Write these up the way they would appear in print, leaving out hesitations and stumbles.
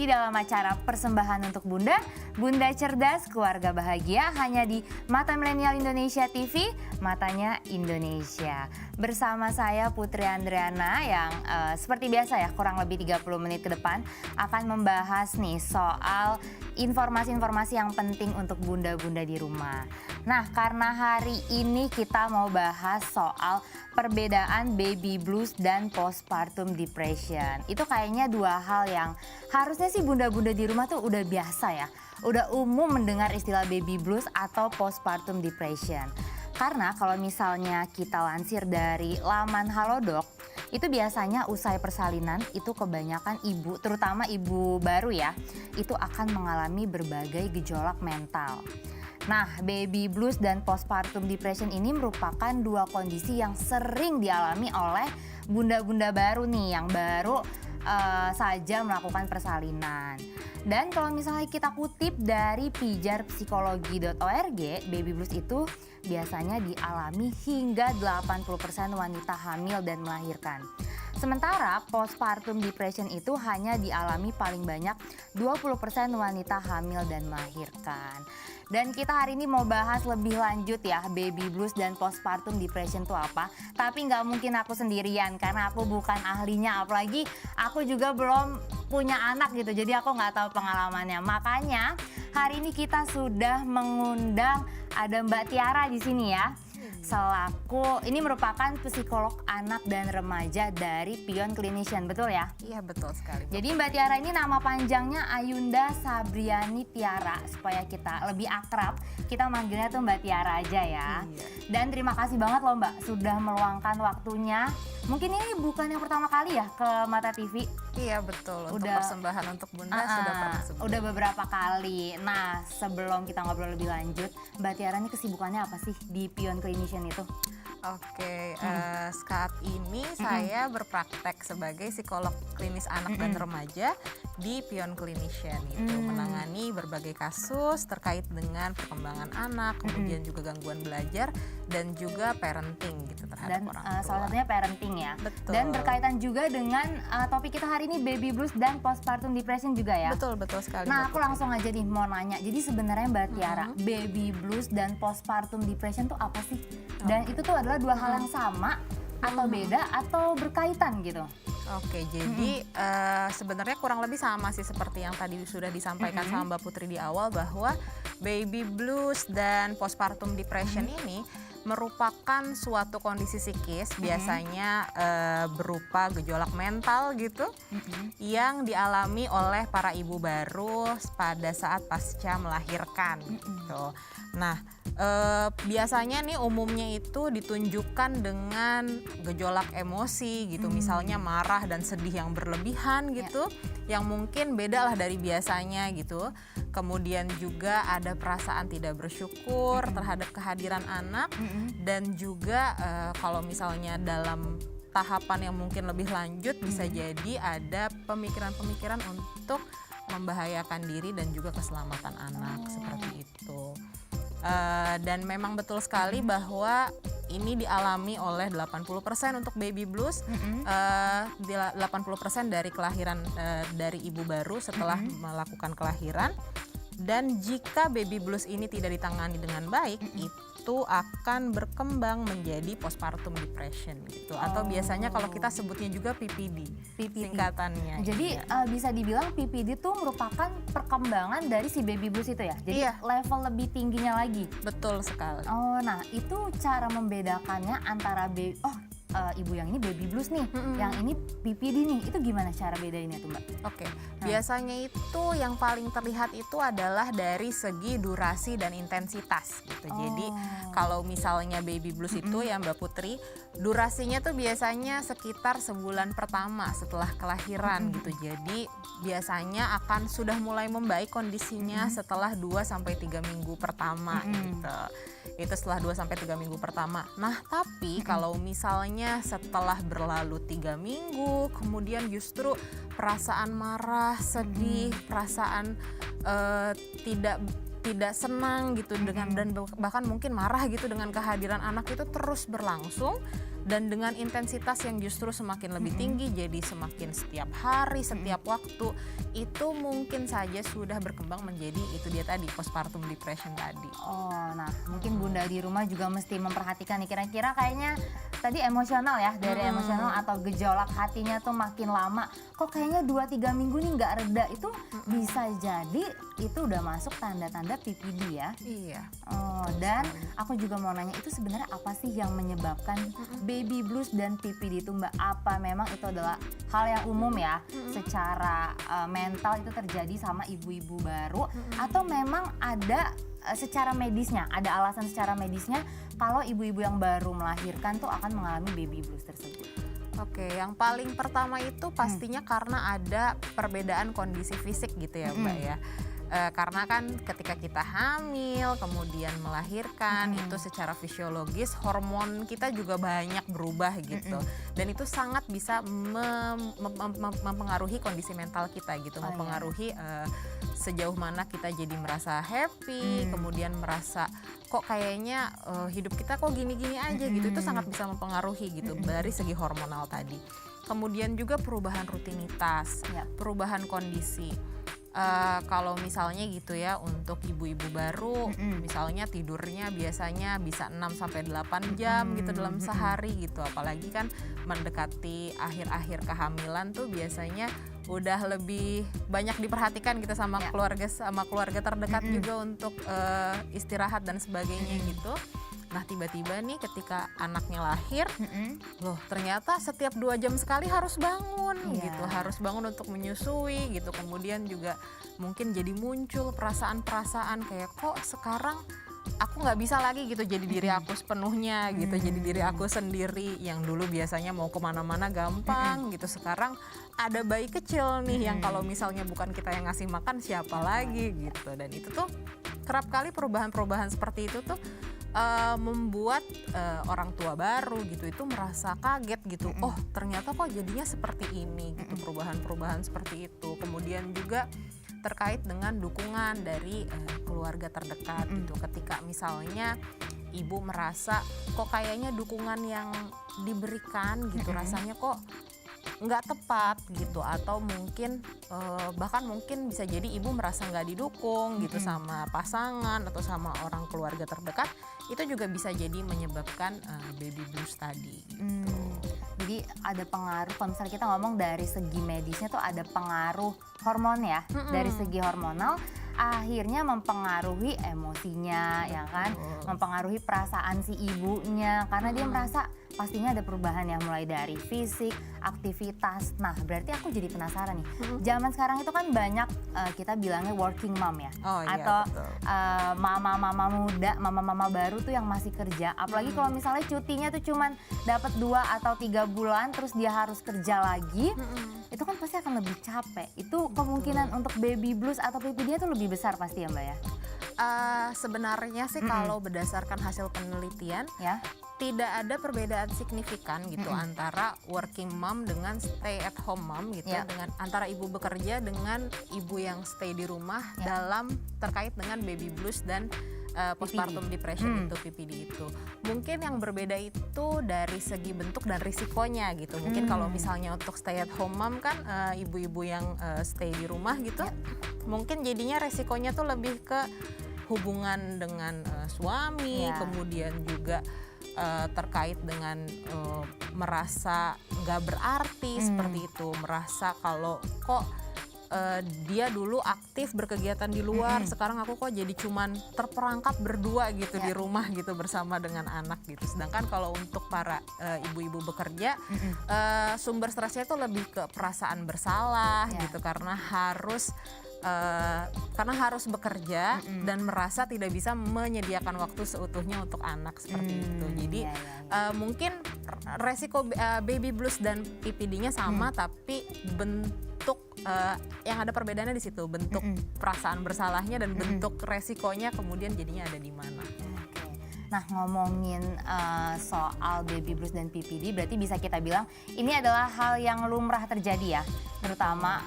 lagi dalam acara Persembahan untuk Bunda, Bunda Cerdas, Keluarga Bahagia, hanya di Mata Milenial Indonesia TV, Matanya Indonesia. Bersama saya Putri Andriana yang seperti biasa ya, kurang lebih 30 menit ke depan akan membahas nih soal informasi-informasi yang penting untuk bunda-bunda di rumah. Nah, karena hari ini kita mau bahas soal perbedaan baby blues dan postpartum depression. Itu kayaknya dua hal yang harusnya sih bunda-bunda di rumah tuh udah biasa ya. Udah umum mendengar istilah baby blues atau postpartum depression. Karena kalau misalnya kita lansir dari laman Halodoc, itu biasanya usai persalinan itu kebanyakan ibu, terutama ibu baru ya, itu akan mengalami berbagai gejolak mental. Nah, baby blues dan postpartum depression ini merupakan dua kondisi yang sering dialami oleh bunda-bunda baru nih, yang baru saja melakukan persalinan. Dan kalau misalnya kita kutip dari pijarpsikologi.org, baby blues itu biasanya dialami hingga 80% wanita hamil dan melahirkan. Sementara postpartum depression itu hanya dialami paling banyak 20% wanita hamil dan melahirkan. Dan kita hari ini mau bahas lebih lanjut ya, baby blues dan postpartum depression itu apa. Tapi nggak mungkin aku sendirian karena aku bukan ahlinya, apalagi aku juga belum punya anak gitu. Jadi aku nggak tahu pengalamannya. Makanya hari ini kita sudah mengundang ada Mbak Tiara di sini ya. Selaku ini merupakan psikolog anak dan remaja dari Pion Clinician, betul ya? Iya, betul sekali. Jadi Mbak Tiara ini nama panjangnya Ayunda Sabriani Tiara. Supaya kita lebih akrab, kita manggilnya tuh Mbak Tiara aja ya. Iya. Dan terima kasih banget loh Mbak sudah meluangkan waktunya. Mungkin ini bukan yang pertama kali ya ke Mata TV. Iya betul, untuk persembahan untuk Bunda sudah pernah sebelumnya. Udah beberapa kali. Nah, sebelum kita ngobrol lebih lanjut, Mbak Tiara ini kesibukannya apa sih di Pion Clinician itu? Oke, saat ini saya berpraktek sebagai psikolog klinis anak dan remaja di Pion Clinician itu menangani berbagai kasus terkait dengan perkembangan anak, kemudian juga gangguan belajar dan juga parenting gitu terhadap orang tua. Salah satunya parenting ya. Betul. Dan berkaitan juga dengan topik kita hari ini baby blues dan postpartum depression juga ya. Betul sekali. Nah, aku langsung aja nih mau nanya. Jadi sebenarnya Mbak Tiara, baby blues dan postpartum depression tuh apa sih? Dan itu tuh adalah dua hal yang sama atau beda atau berkaitan gitu? Oke, jadi sebenarnya kurang lebih sama sih seperti yang tadi sudah disampaikan sama Mbak Putri di awal, bahwa baby blues dan postpartum depression ini merupakan suatu kondisi psikis biasanya berupa gejolak mental gitu yang dialami oleh para ibu baru pada saat pasca melahirkan gitu. Nah, biasanya nih umumnya itu ditunjukkan dengan gejolak emosi gitu, misalnya marah dan sedih yang berlebihan gitu, yang mungkin beda lah dari biasanya gitu. Kemudian juga ada perasaan tidak bersyukur terhadap kehadiran anak, dan juga kalau misalnya dalam tahapan yang mungkin lebih lanjut bisa jadi ada pemikiran-pemikiran untuk membahayakan diri dan juga keselamatan anak seperti itu. Dan memang betul sekali bahwa ini dialami oleh 80% untuk baby blues, 80% dari kelahiran dari ibu baru setelah melakukan kelahiran. Dan jika baby blues ini tidak ditangani dengan baik, itu akan berkembang menjadi postpartum depression gitu. Atau biasanya kalau kita sebutnya juga PPD, singkatannya. Jadi bisa dibilang PPD itu merupakan perkembangan dari si baby blues itu ya? Jadi level lebih tingginya lagi? Betul sekali. Oh, nah itu cara membedakannya antara ibu yang ini baby blues nih, yang ini PPD nih, itu gimana cara bedainnya tuh Mbak? Oke, biasanya itu yang paling terlihat itu adalah dari segi durasi dan intensitas gitu. Jadi kalau misalnya baby blues itu ya Mbak Putri, durasinya tuh biasanya sekitar sebulan pertama setelah kelahiran gitu. Jadi biasanya akan sudah mulai membaik kondisinya setelah 2-3 minggu pertama gitu. Itu setelah 2-3 minggu pertama. Nah, tapi kalau misalnya setelah berlalu 3 minggu, kemudian justru perasaan marah, sedih, perasaan tidak senang gitu dengan, dan bahkan mungkin marah gitu dengan kehadiran anak itu terus berlangsung, dan dengan intensitas yang justru semakin lebih tinggi, jadi semakin setiap hari, setiap waktu, itu mungkin saja sudah berkembang menjadi itu dia tadi, postpartum depression tadi. Oh, nah mungkin bunda di rumah juga mesti memperhatikan nih, kira-kira kayaknya tadi emosional ya, dari emosional atau gejolak hatinya tuh makin lama, kok kayaknya 2-3 minggu nih nggak reda, itu bisa jadi itu udah masuk tanda-tanda PPD ya. Iya. Oh, dan aku juga mau nanya, itu sebenarnya apa sih yang menyebabkan baby blues dan PPD itu Mbak? Apa memang itu adalah hal yang umum ya, secara mental itu terjadi sama ibu-ibu baru, atau memang ada secara medisnya, ada alasan secara medisnya kalau ibu-ibu yang baru melahirkan tuh akan mengalami baby blues tersebut? Oke, yang paling pertama itu pastinya karena ada perbedaan kondisi fisik gitu ya Mbak ya. Karena kan ketika kita hamil kemudian melahirkan itu secara fisiologis hormon kita juga banyak berubah gitu, dan itu sangat bisa mempengaruhi kondisi mental kita gitu, mempengaruhi sejauh mana kita jadi merasa happy, kemudian merasa kok kayaknya hidup kita kok gini-gini aja gitu, itu sangat bisa mempengaruhi gitu dari segi hormonal tadi. Kemudian juga perubahan rutinitas, perubahan kondisi. Kalau misalnya gitu ya, untuk ibu-ibu baru misalnya tidurnya biasanya bisa 6-8 jam gitu dalam sehari gitu, apalagi kan mendekati akhir-akhir kehamilan tuh biasanya udah lebih banyak diperhatikan gitu sama keluarga terdekat juga untuk istirahat dan sebagainya gitu. Nah tiba-tiba nih ketika anaknya lahir, loh ternyata setiap 2 jam sekali harus bangun gitu, harus bangun untuk menyusui gitu. Kemudian juga mungkin jadi muncul perasaan-perasaan kayak kok sekarang aku nggak bisa lagi gitu jadi diri aku sepenuhnya gitu, jadi diri aku sendiri. Yang dulu biasanya mau kemana-mana gampang gitu, sekarang ada bayi kecil nih yang kalau misalnya bukan kita yang ngasih makan siapa lagi gitu. Dan itu tuh kerap kali perubahan-perubahan seperti itu tuh membuat orang tua baru gitu itu merasa kaget gitu. Oh ternyata kok jadinya seperti ini gitu, perubahan-perubahan seperti itu. Kemudian juga terkait dengan dukungan dari keluarga terdekat gitu, ketika misalnya ibu merasa kok kayaknya dukungan yang diberikan gitu rasanya kok nggak tepat gitu, atau mungkin bahkan mungkin bisa jadi ibu merasa nggak didukung gitu sama pasangan atau sama orang keluarga terdekat, itu juga bisa jadi menyebabkan baby blues tadi gitu. Jadi ada pengaruh, kalau misalnya kita ngomong dari segi medisnya tuh ada pengaruh hormon ya, dari segi hormonal akhirnya mempengaruhi emosinya ya kan, mempengaruhi perasaan si ibunya karena dia merasa pastinya ada perubahan yang mulai dari fisik, aktivitas. Nah berarti aku jadi penasaran nih, zaman sekarang itu kan banyak kita bilangnya working mom ya, atau mama-mama muda, mama-mama baru tuh yang masih kerja. Apalagi kalau misalnya cutinya tuh cuman dapat 2 atau 3 bulan terus dia harus kerja lagi, itu kan pasti akan lebih capek. Itu kemungkinan untuk baby blues atau PPD itu lebih besar pasti ya Mbak ya? Sebenarnya sih kalau berdasarkan hasil penelitian Ya. tidak ada perbedaan signifikan gitu antara working mom dengan stay at home mom gitu, dengan antara ibu bekerja dengan ibu yang stay di rumah dalam terkait dengan baby blues dan postpartum depression itu, PPD itu. Mungkin yang berbeda itu dari segi bentuk dan risikonya gitu. Mungkin kalau misalnya untuk stay at home mom kan ibu-ibu yang stay di rumah gitu, mungkin jadinya risikonya tuh lebih ke hubungan dengan suami, kemudian juga terkait dengan merasa nggak berarti seperti itu, merasa kalau kok dia dulu aktif berkegiatan di luar, sekarang aku kok jadi cuman terperangkap berdua gitu di rumah gitu bersama dengan anak gitu. Sedangkan kalau untuk para ibu-ibu bekerja, sumber stresnya itu lebih ke perasaan bersalah gitu karena harus bekerja dan merasa tidak bisa menyediakan waktu seutuhnya untuk anak seperti itu. Jadi mungkin resiko baby blues dan PPD-nya sama, tapi bentuk yang ada perbedaannya di situ, bentuk perasaan bersalahnya dan bentuk resikonya kemudian jadinya ada di mana. Nah, ngomongin soal baby blues dan PPD, berarti bisa kita bilang ini adalah hal yang lumrah terjadi ya, terutama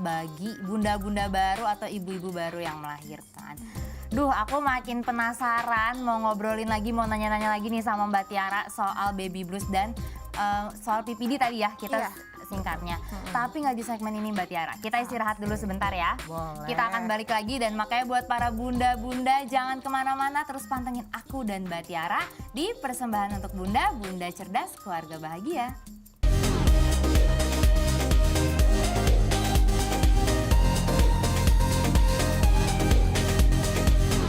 bagi bunda-bunda baru atau ibu-ibu baru yang melahirkan. Duh, aku makin penasaran, mau ngobrolin lagi, mau nanya-nanya lagi nih sama Mbak Tiara soal baby blues dan soal PPD tadi ya, kita singkatnya. Tapi nggak di segmen ini Mbak Tiara, kita istirahat dulu sebentar ya. Boleh. Kita akan balik lagi dan makanya buat para bunda-bunda jangan kemana-mana, terus pantengin aku dan Mbak Tiara di Persembahan untuk Bunda, Bunda Cerdas Keluarga Bahagia.